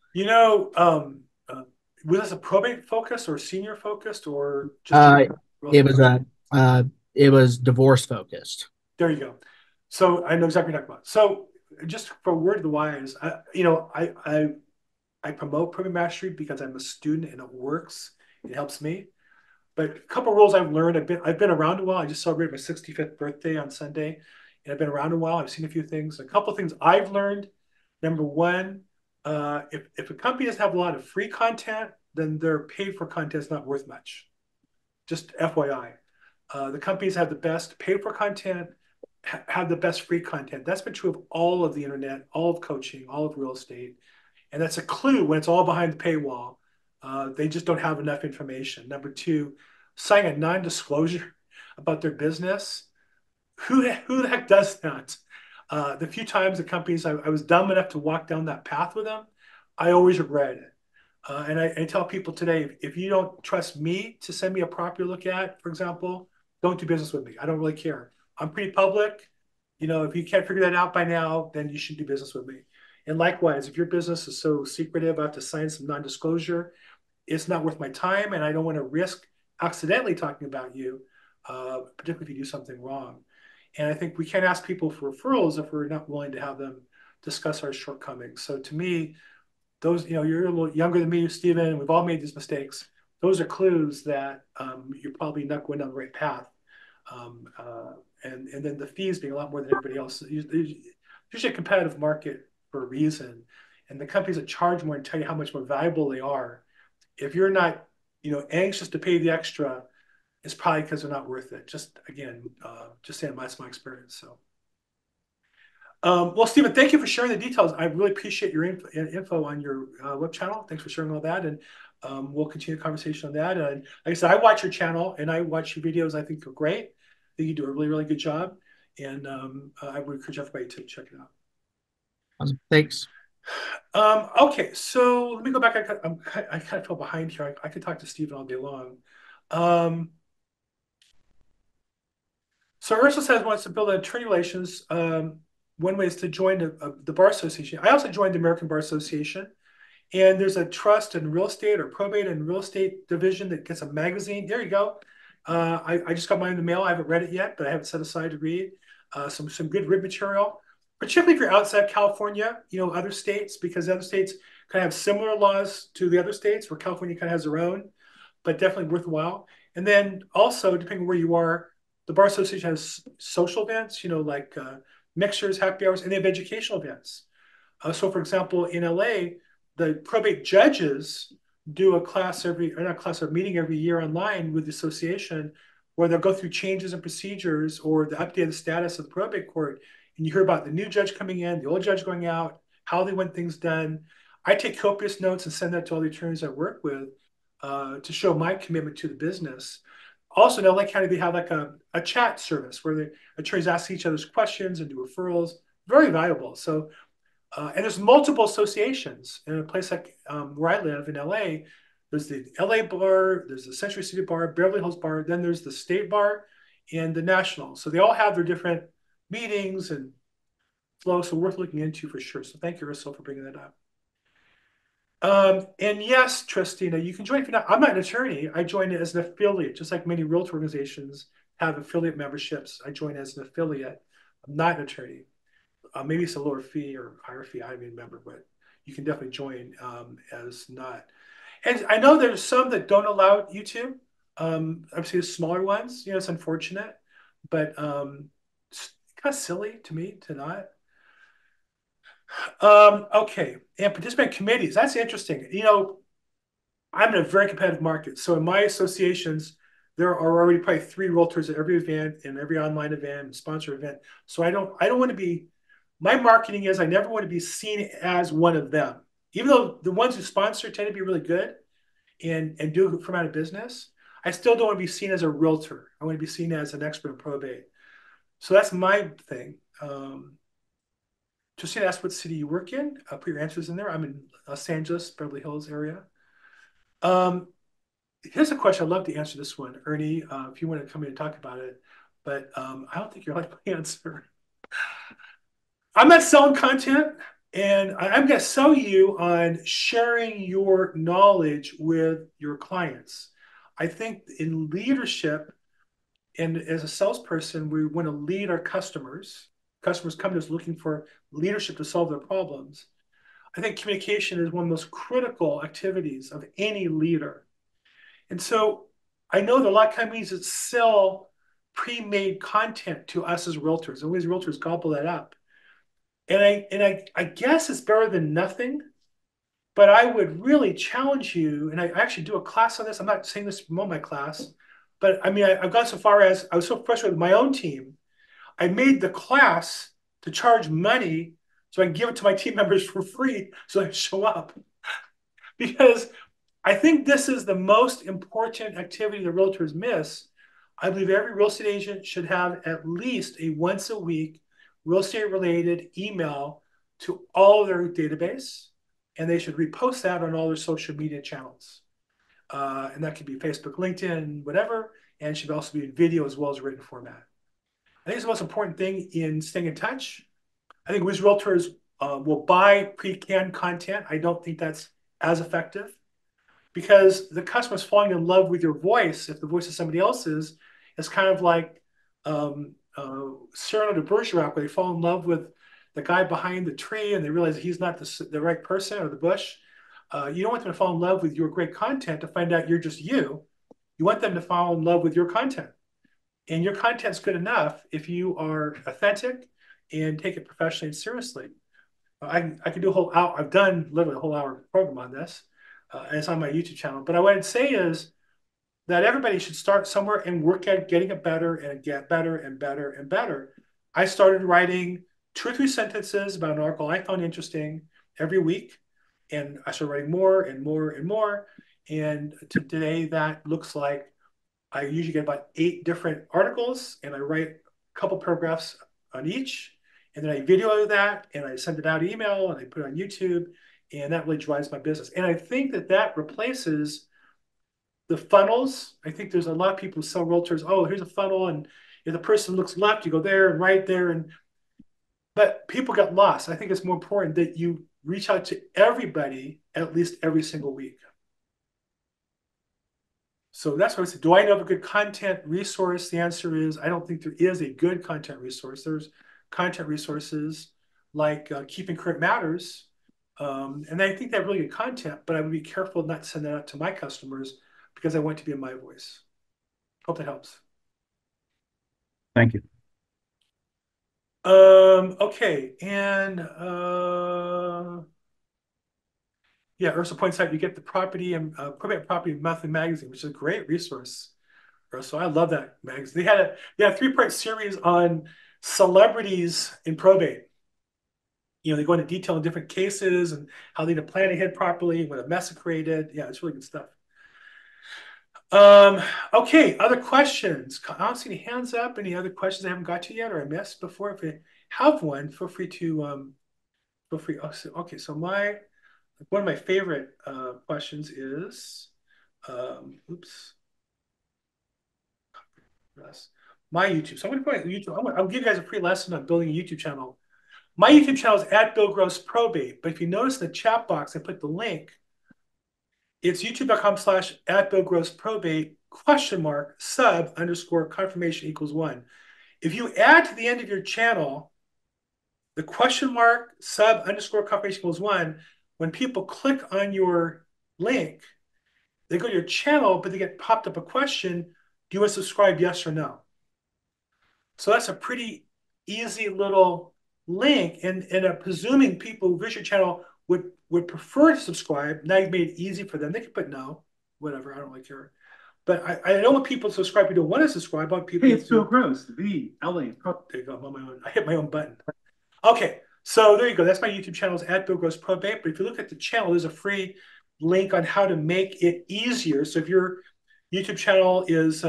Was this a probate focus or senior focused or just Uh, real it estate was focused? it was divorce focused. There you go. So I know exactly what you're talking about. So just for a word of the wise, I promote probate mastery because I'm a student and it works. It helps me. But a couple of rules I've learned. I've been around a while. I just celebrated my 65th birthday on Sunday, and I've been around a while. I've seen a few things. A couple of things I've learned. Number one, if a company doesn't have a lot of free content, then their paid for content is not worth much. Just FYI, the companies have the best paid for content, have the best free content. That's been true of all of the internet, all of coaching, all of real estate, and that's a clue when it's all behind the paywall. They just don't have enough information. Number two, sign a non-disclosure about their business. Who the heck does that? The few times the companies I was dumb enough to walk down that path with them, I always regret it. And I tell people today, if you don't trust me to send me a property to look at, for example, don't do business with me. I don't really care. I'm pretty public. If you can't figure that out by now, then you shouldn't do business with me. And likewise, if your business is so secretive, I have to sign some non-disclosure, it's not worth my time, and I don't want to risk accidentally talking about you, particularly if you do something wrong. And I think we can't ask people for referrals if we're not willing to have them discuss our shortcomings. So to me, those, you're a little younger than me, Stephen. We've all made these mistakes. Those are clues that you're probably not going down the right path. And then the fees being a lot more than everybody else. There's usually a competitive market for a reason. And the companies that charge more and tell you how much more valuable they are, if you're not, anxious to pay the extra, it's probably because they're not worth it. Just again, just saying that's my experience. So, well, Stephen, thank you for sharing the details. I really appreciate your info on your web channel. Thanks for sharing all that, and we'll continue the conversation on that. And like I said, I watch your channel and I watch your videos. I think they're great. I think you do a really, really good job, and I would encourage everybody to check it out. Awesome. Thanks. Okay, so let me go back. I kind of fell behind here. I could talk to Stephen all day long. So Ursel says wants to build attorney relations. One way is to join the Bar Association. I also joined the American Bar Association, and there's a trust and real estate or probate and real estate division that gets a magazine. There you go. I just got mine in the mail. I haven't read it yet, but I have it set aside to read. Some good read material, particularly if you're outside California, other states, because other states kind of have similar laws to the other states, where California kind of has their own, but definitely worthwhile. And then also, depending on where you are, the Bar Association has social events, like mixers, happy hours, and they have educational events. So, for example, in LA, the probate judges do a meeting every year online with the association, where they'll go through changes in procedures or the updated status of the probate court. And you hear about the new judge coming in, the old judge going out, how they want things done. I take copious notes and send that to all the attorneys I work with to show my commitment to the business. Also, in LA County, they have like a chat service where the attorneys ask each other's questions and do referrals. Very valuable. So, and there's multiple associations in a place like where I live in LA. There's the LA Bar, there's the Century City Bar, Beverly Hills Bar, then there's the State Bar and the National. So they all have their different meetings and flow, so worth looking into for sure. So thank you, Ursel, for bringing that up. And yes, Tristina, you can join. If you're not, I'm not an attorney. I joined as an affiliate, just like many realtor organizations have affiliate memberships. I joined as an affiliate. I'm not an attorney. maybe it's a lower fee or higher fee. I don't even remember, but you can definitely join as not. And I know there's some that don't allow YouTube. Obviously, the smaller ones, it's unfortunate, but it's kind of silly to me to not. Okay, and participant committees. That's interesting. I'm in a very competitive market. So in my associations, there are already probably 3 realtors at every event and every online event and sponsor event. So I don't want to be, my marketing is I never want to be seen as one of them. Even though the ones who sponsor tend to be really good and do come out of business, I still don't want to be seen as a realtor. I want to be seen as an expert in probate. So that's my thing. Just ask what city you work in. Put your answers in there. I'm in Los Angeles, Beverly Hills area. Here's a question. I'd love to answer this one, Ernie, if you want to come in and talk about it. But I don't think you're like my answer. I'm not selling content, and I'm going to sell you on sharing your knowledge with your clients. I think in leadership and as a salesperson, we want to lead our customers. Customers come to us looking for leadership to solve their problems. I think communication is one of the most critical activities of any leader. And so I know there are a lot of companies that sell pre-made content to us as realtors. And we as realtors gobble that up. And I guess it's better than nothing, but I would really challenge you, and I actually do a class on this. I'm not saying this to promote my class, but I mean, I've gone so far as I was so frustrated with my own team. I made the class to charge money so I can give it to my team members for free so they show up. Because I think this is the most important activity that realtors miss. I believe every real estate agent should have at least a once a week real estate related email to all of their database, and they should repost that on all their social media channels. And that could be Facebook, LinkedIn, whatever, and should also be in video as well as written format. I think it's the most important thing in staying in touch. I think whiz realtors will buy pre-canned content. I don't think that's as effective because the customer's falling in love with your voice. If the voice is somebody else's, it's kind of like Cyrano de Bergerac, where they fall in love with the guy behind the tree and they realize he's not the right person or the bush. You don't want them to fall in love with your great content to find out you're just you. You want them to fall in love with your content. And your content's good enough if you are authentic and take it professionally and seriously. I could do a whole hour. I've done literally a whole hour program on this. And it's on my YouTube channel. But what I'd say is that everybody should start somewhere and work at getting it better and get better and better and better. I started writing 2 or 3 sentences about an article I found interesting every week. And I started writing more and more and more. And today that looks like I usually get about 8 different articles and I write a couple paragraphs on each. And then I video that and I send it out email and I put it on YouTube. And that really drives my business. And I think that replaces the funnels. I think there's a lot of people who sell realtors. Oh, here's a funnel. And if the person looks left, you go there and right there. But people get lost. I think it's more important that you reach out to everybody at least every single week. So that's what I said. Do I know of a good content resource? The answer is I don't think there is a good content resource. There's content resources like Keeping Current Matters. And I think they have really good content, but I would be careful not to send that out to my customers because I want to be in my voice. Hope that helps. Thank you. Okay. And yeah, Ursel points out you get the property and probate property monthly magazine, which is a great resource. So I love that magazine. They had a 3-part series on celebrities in probate. They go into detail in different cases and how they need to plan ahead properly, what a mess it created. Yeah, it's really good stuff. Okay, other questions? I don't see any hands up. Any other questions I haven't got to yet or I missed before? If you have one, feel free to feel free. Okay, so one of my favorite questions is, oops. My YouTube. So I'm going to put YouTube. I'll give you guys a free lesson on building a YouTube channel. My YouTube channel is at Bill Gross Probate. But if you notice in the chat box, I put the link. It's youtube.com/@BillGrossProbate !sub_confirmation =1. If you add to the end of your channel the question mark sub underscore confirmation equals 1, when people click on your link, they go to your channel, but they get popped up a question, do you want to subscribe, yes or no? So that's a pretty easy little link, and presuming people who visit your channel would prefer to subscribe. Now you've made it easy for them. They can put no, whatever, I don't really care. But I don't want people to subscribe who don't want to subscribe. I want people Hey, it's Bill Gross, the LA. Oh, there you go. I'm on my own. I hit my own button. Okay, so there you go. That's my YouTube channel. It's at Bill Gross Probate. But if you look at the channel, there's a free link on how to make it easier. So if your YouTube channel is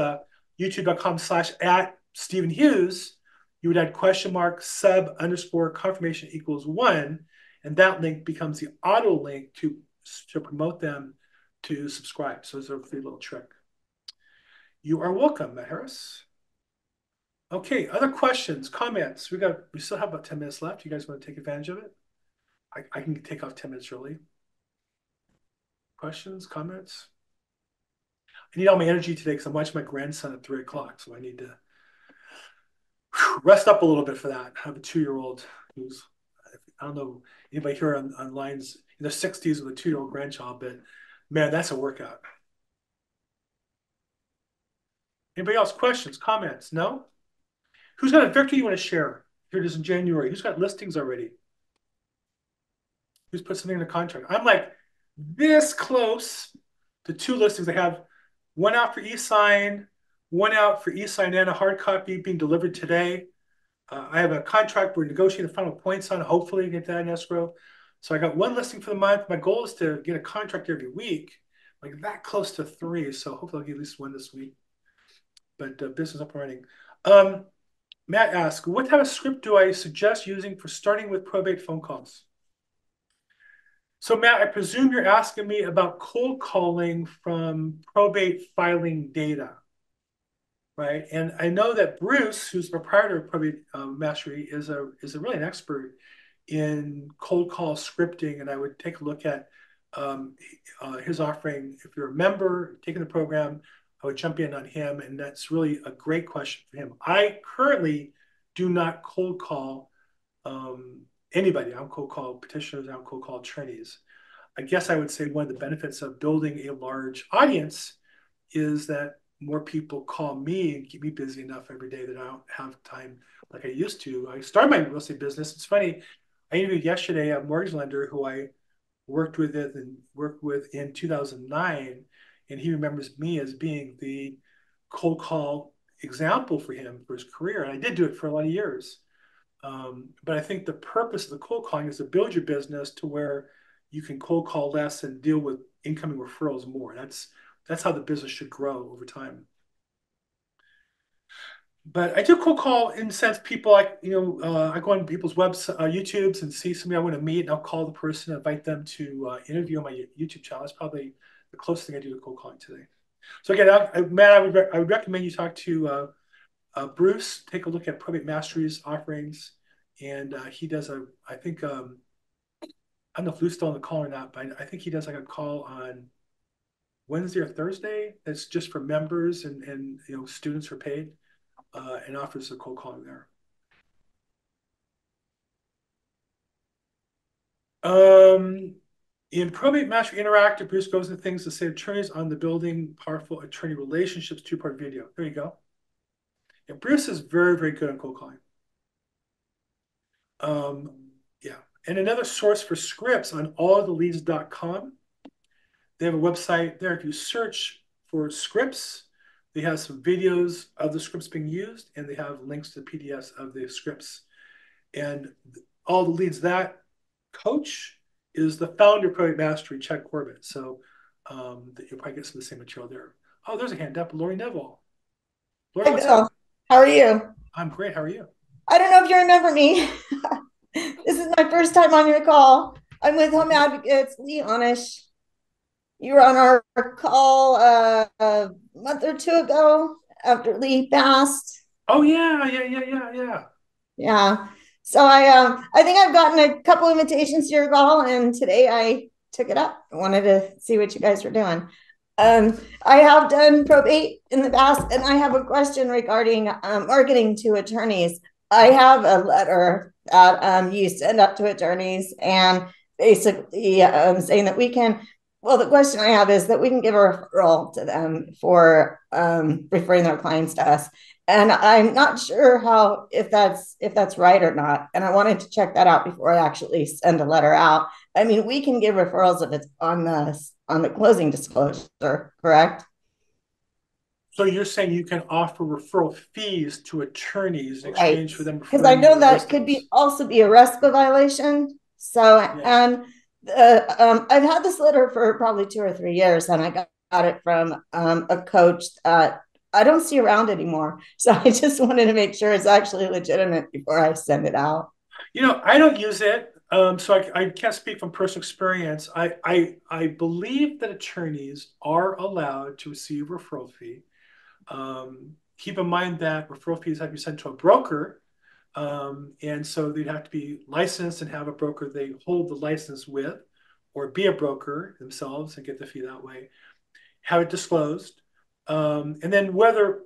youtube.com/@Stephen Hughes, you would add question mark sub underscore confirmation equals 1, and that link becomes the auto link to promote them to subscribe. So it's a free little trick. You are welcome, Matt Harris. Okay, other questions, comments? We still have about 10 minutes left. You guys want to take advantage of it? I can take off 10 minutes early. Questions, comments? I need all my energy today because I'm watching my grandson at 3 o'clock, so I need to rest up a little bit for that. I have a 2-year-old who's, I don't know, anybody here on lines in their 60s with a 2-year-old grandchild, but man, that's a workout. Anybody else? Questions, comments? No? Who's got a victory you want to share? Here it is in January. Who's got listings already? Who's put something in the contract? I'm like this close to 2 listings. I have one out for e-sign, one out for e-sign and a hard copy being delivered today. I have a contract we're negotiating the final points on, hopefully get that in escrow. So I got 1 listing for the month. My goal is to get a contract every week, like that close to 3. So hopefully I'll get at least 1 this week. But business up and running. Matt asks, what type of script do I suggest using for starting with probate phone calls? So Matt, I presume you're asking me about cold calling from probate filing data, right? And I know that Bruce, who's the proprietor of Probate Mastery, is really an expert in cold call scripting, and I would take a look at his offering. If you're a member taking the program, I would jump in on him, and that's really a great question for him. I currently do not cold call anybody. I don't cold call petitioners. I don't cold call attorneys. I guess I would say one of the benefits of building a large audience is that more people call me and keep me busy enough every day that I don't have time like I used to. I started my real estate business. It's funny. I interviewed yesterday a mortgage lender who I worked with in 2009. And he remembers me as being the cold call example for him for his career. And I did do it for a lot of years. But I think the purpose of the cold calling is to build your business to where you can cold call less and deal with incoming referrals more. That's how the business should grow over time. But I do cold call in the sense people like, I go on people's YouTubes and see somebody I want to meet, and I'll call the person, invite them to interview on my YouTube channel. It's probably the closest thing I do to cold calling today. So again, Matt, I would recommend you talk to Bruce. Take a look at Probate Mastery's offerings, and he does I think I don't know if Lou's still on the call or not, but I think he does like a call on Wednesday or Thursday that's just for members and students who are paid, and offers a cold calling there. In Probate Mastery Interactive, Bruce goes into things to say attorneys on the building powerful attorney relationships 2-part video. There you go. Yeah, Bruce is very, very good on cold calling. Yeah. And another source for scripts on alltheleads.com. They have a website there. If you search for scripts, they have some videos of the scripts being used, and they have links to PDFs of the scripts. And all the leads, that coach is the founder of Probate Mastery, Chuck Corbett. So you'll probably get some of the same material there. Oh, there's a hand up. Lori Neville. Lori, what's up? How are you? I'm great. How are you? I don't know if you remember me. This is my first time on your call. I'm with Home Advocates, Lee Onish. You were on our call a month or 2 ago after Lee passed. Oh, yeah. Yeah. So I think I've gotten a couple invitations to your call, and today I took it up. I wanted to see what you guys were doing. I have done probate in the past, and I have a question regarding marketing to attorneys. I have a letter that you send up to attorneys and basically saying that we can. Well, the question I have is that we can give a referral to them for referring their clients to us, and I'm not sure how if that's right or not. And I wanted to check that out before I actually send a letter out. I mean, we can give referrals if it's on the closing disclosure, correct? So you're saying you can offer referral fees to attorneys in Right. exchange for them Because I referring know your that could listings. also be a RESPA violation. So, Yes. and I've had this letter for probably 2 or 3 years, and I got it from a coach that I don't see around anymore. So I just wanted to make sure it's actually legitimate before I send it out. You know, I don't use it, so I can't speak from personal experience. I believe that attorneys are allowed to receive referral fee. Keep in mind that referral fees have to be sent to a broker, and so they'd have to be licensed and have a broker they hold the license with, or be a broker themselves and get the fee that way. Have it disclosed, and then whether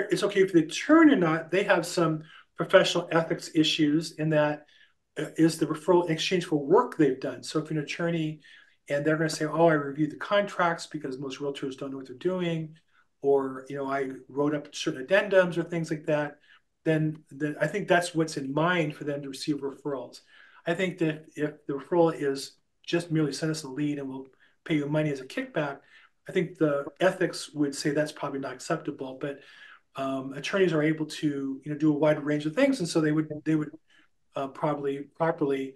it's okay for the attorney or not, they have some professional ethics issues in that is the referral in exchange for work they've done. So if you're an attorney and they're going to say, "Oh, I reviewed the contracts," because most realtors don't know what they're doing, or I wrote up certain addendums or things like that, then I think that's what's in mind for them to receive referrals. I think that if the referral is just merely send us a lead and we'll pay you money as a kickback, I think the ethics would say that's probably not acceptable. But attorneys are able to do a wide range of things, and so they would probably properly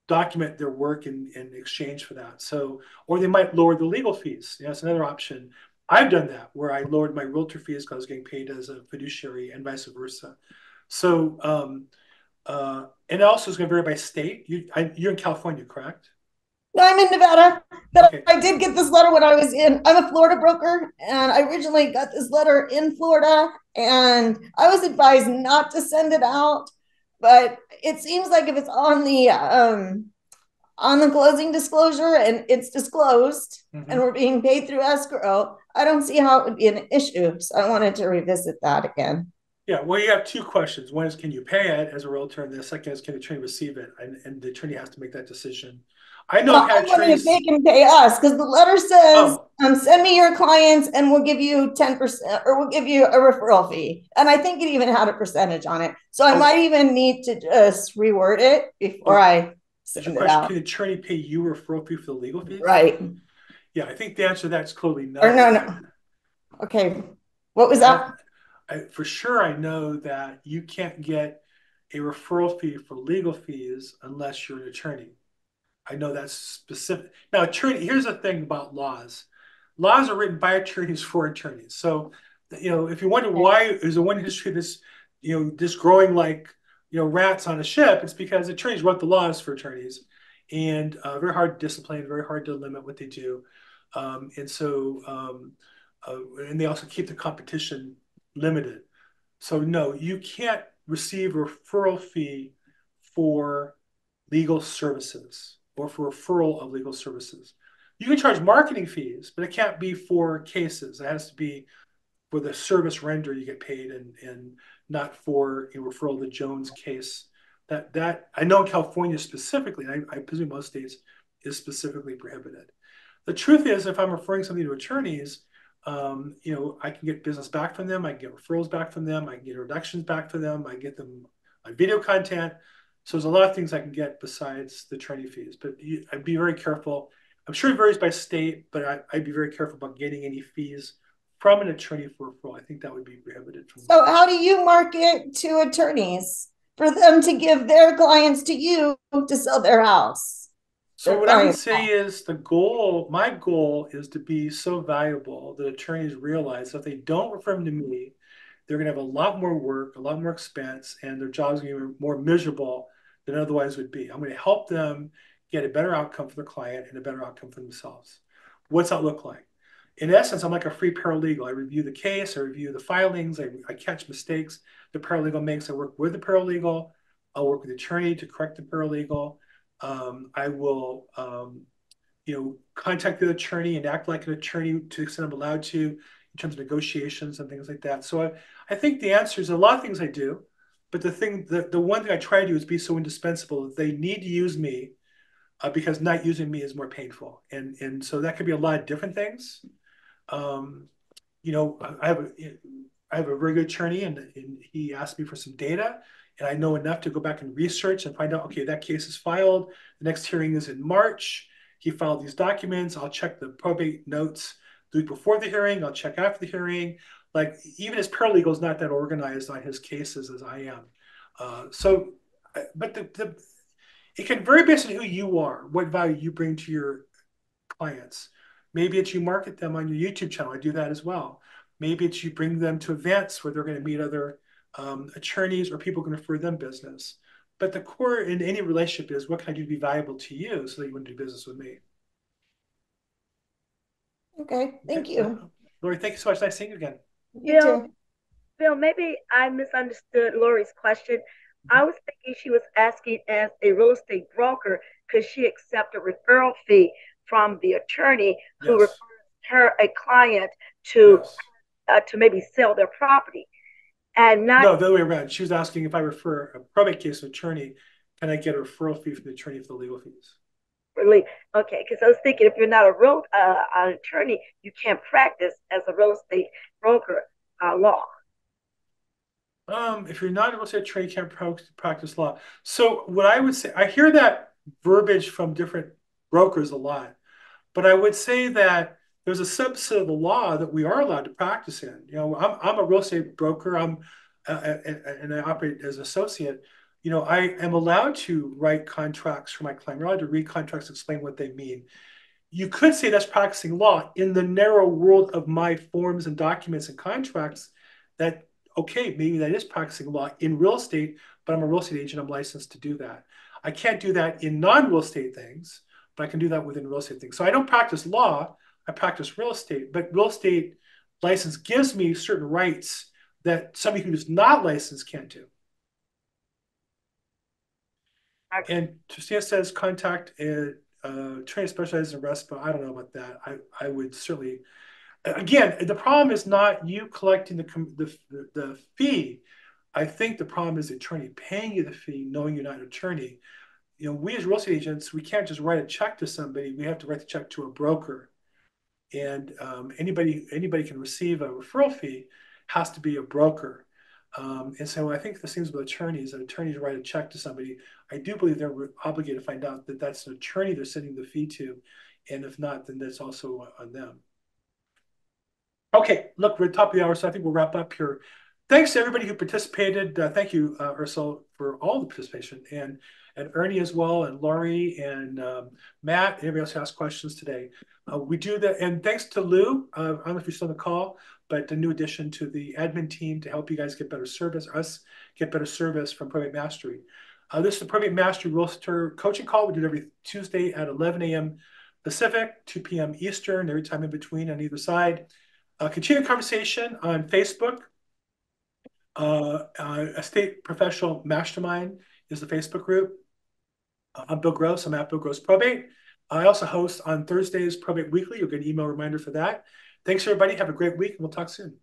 document their work in exchange for that. So, or they might lower the legal fees. That's another option. I've done that where I lowered my realtor fees because I was getting paid as a fiduciary and vice versa. So, and also it's going to vary by state. You're in California, correct? No, I'm in Nevada, but Okay. I did get this letter when I was I'm a Florida broker, and I originally got this letter in Florida, and I was advised not to send it out. But it seems like if it's on the closing disclosure and it's disclosed, and we're being paid through escrow, I don't see how it would be an issue. So I wanted to revisit that again. Yeah, well, you have two questions. One is, can you pay it as a realtor? And the second is, can the attorney receive it? And the attorney has to make that decision. I know Well, I've had I'm wondering if attorneys. they can pay us, because the letter says, send me your clients and we'll give you 10%, or we'll give you a referral fee. And I think it even had a percentage on it. So I might even need to just reword it before I Is send your it question, out. can the attorney pay you a referral fee for the legal fees? Right. Yeah, I think the answer to that's clearly no. Or no. Okay. What was that? For sure, I know that you can't get a referral fee for legal fees unless you're an attorney. I know that's specific. Now, here's the thing about laws. Laws are written by attorneys for attorneys. So, if you wonder why is the one industry that's, just growing like, rats on a ship, it's because attorneys wrote the laws for attorneys, and very hard to discipline, very hard to limit what they do. And they also keep the competition limited. So no, you can't receive a referral fee for legal services or for referral of legal services. You can charge marketing fees, but it can't be for cases. It has to be for the service render you get paid, and not for a referral of the Jones case. That I know in California specifically, and I presume most states, is specifically prohibited. The truth is, if I'm referring something to attorneys, I can get business back from them. I can get referrals back from them. I can get introductions back from them. I get them on video content. So there's a lot of things I can get besides the attorney fees. But I'd be very careful. I'm sure it varies by state, but I'd be very careful about getting any fees from an attorney for referral. I think that would be prohibited. So how do you market to attorneys for them to give their clients to you to sell their house? So what I would say is my goal is to be so valuable that attorneys realize that if they don't refer them to me, they're going to have a lot more work, a lot more expense, and their jobs are going to be more miserable than otherwise would be. I'm going to help them get a better outcome for the client and a better outcome for themselves. What's that look like? In essence, I'm like a free paralegal. I review the case, I review the filings, I catch mistakes the paralegal makes. I work with the paralegal. I'll work with the attorney to correct the paralegal. I will, contact the attorney and act like an attorney to the extent I'm allowed to in terms of negotiations and things like that. So I think the answer is a lot of things I do. But the one thing I try to do is be so indispensable that they need to use me, because not using me is more painful. And so that could be a lot of different things. You know, I have a very good attorney, and he asked me for some data, and I know enough to go back and research and find out, okay, that case is filed. The next hearing is in March. He filed these documents. I'll check the probate notes the week before the hearing. I'll check after the hearing. Like, even his paralegal is not that organized on his cases as I am. But it can vary based on who you are, what value you bring to your clients. Maybe it's you market them on your YouTube channel. I do that as well. Maybe it's you bring them to events where they're going to meet other attorneys, or people can refer them business. But the core in any relationship is, what can I do to be valuable to you so that you want to do business with me? Okay, thank you. Lori, thank you so much. Nice seeing you again. You too. Bill, maybe I misunderstood Lori's question. I was thinking she was asking, as a real estate broker, could she accept a referral fee from the attorney who refers her a client to maybe sell their property, and not— No, the other way around. She was asking, if I refer a probate case to an attorney, can I get a referral fee from the attorney for the legal fees? Really? Okay, because I was thinking, if you're not an attorney, you can't practice as a real estate broker law. If you're not a real estate attorney, you can't practice law. So what I would say, I hear that verbiage from different brokers a lot, but I would say that there's a subset of the law that we are allowed to practice in. You know, I'm a real estate broker. And I operate as an associate. You know, I am allowed to write contracts for my client. We're allowed to read contracts, explain what they mean. You could say that's practicing law in the narrow world of my forms and documents and contracts. That, okay, maybe that is practicing law in real estate, but I'm a real estate agent. I'm licensed to do that. I can't do that in non-real estate things, but I can do that within real estate things. So I don't practice law. I practice real estate, but real estate license gives me certain rights that somebody who's not licensed can't do. And Tristina says contact attorney specialized in RESPA. I don't know about that. I would certainly, again, the problem is not you collecting the fee. I think the problem is the attorney paying you the fee, knowing you're not an attorney. You know, we as real estate agents, we can't just write a check to somebody. We have to write the check to a broker. And anybody can receive a referral fee, has to be a broker. And so I think the things with attorneys, that attorneys write a check to somebody, I do believe they're obligated to find out that that's an attorney they're sending the fee to. And if not, then that's also on them. Okay, look, we're at the top of the hour, so I think we'll wrap up here. Thanks to everybody who participated. Thank you, Ursel, for all the participation, and Ernie as well, and Laurie, and Matt, and everybody else who asked questions today. We do that, and thanks to Lou. I don't know if you're still on the call, but a new addition to the admin team to help you guys get better service, us get better service from Probate Mastery. This is the Probate Mastery Realtor Coaching Call. We do it every Tuesday at 11 a.m. Pacific, 2 p.m. Eastern, every time in between on either side. Continue the conversation on Facebook. Estate Professional Mastermind is the Facebook group. I'm Bill Gross. I'm at Bill Gross Probate. I also host on Thursdays Probate Weekly. You'll get an email reminder for that. Thanks, everybody. Have a great week, and we'll talk soon.